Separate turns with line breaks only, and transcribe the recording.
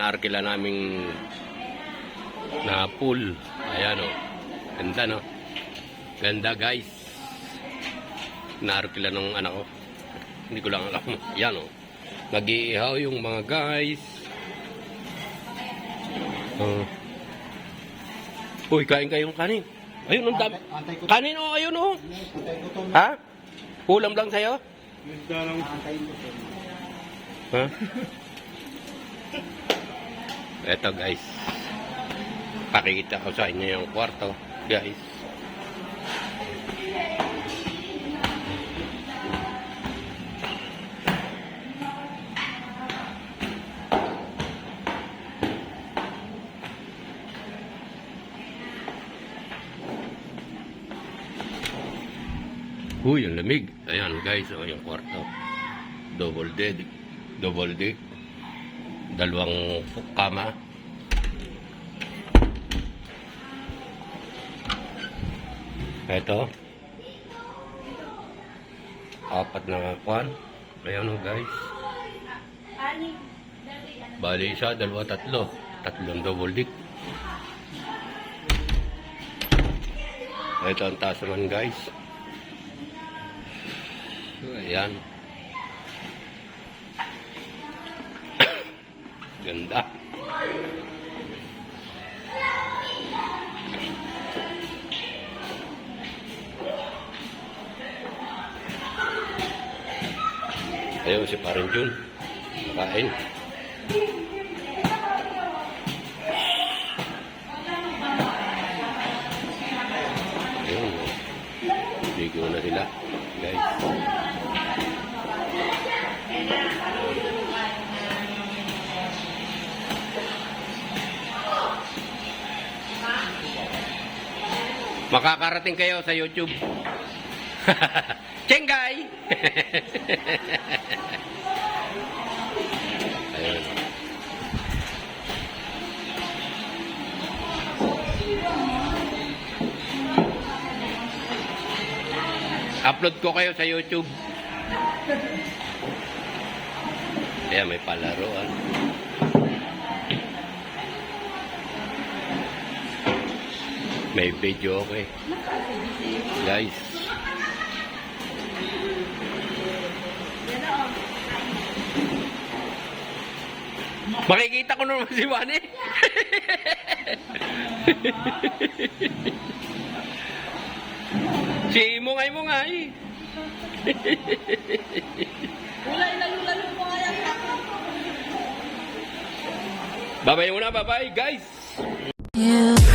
naarkila naming na pool. Ayan o. Ganda no. Ganda guys. Naarkila ng anak ko. Hindi ko lang alam. Ayan o. Nag-iihaw yung mga guys. Uy, kain kayong kanin. Ayun, ang dami. Kanin o, ayun o. Ha? Ulam lang sa'yo? Ha? Eto guys. Pakikita ko sa inyo yung kwarto, guys. Uy, ang lamig. Ayan guys, o yung kwarto. Double deck. Dalawang kama. Ito. Apat na kwan. Ayan o guys. Bali isa, dalawa, tatlo. Tatlong double deck. Ito ang taas naman guys. Ayan. Ganda. Ayun si Parang Jun. Kain. Ayun. Ligo na sila. Guys. Makakarating kayo sa YouTube. Chenggay! Ayun. Upload ko kayo sa YouTube. Ayan, may palaruan. May video okay. Guys. Makikita ko naman si Wani. Si Mungay.
Lalo mo nga yan.
Bye-bye muna, bye-bye guys.
Yeah.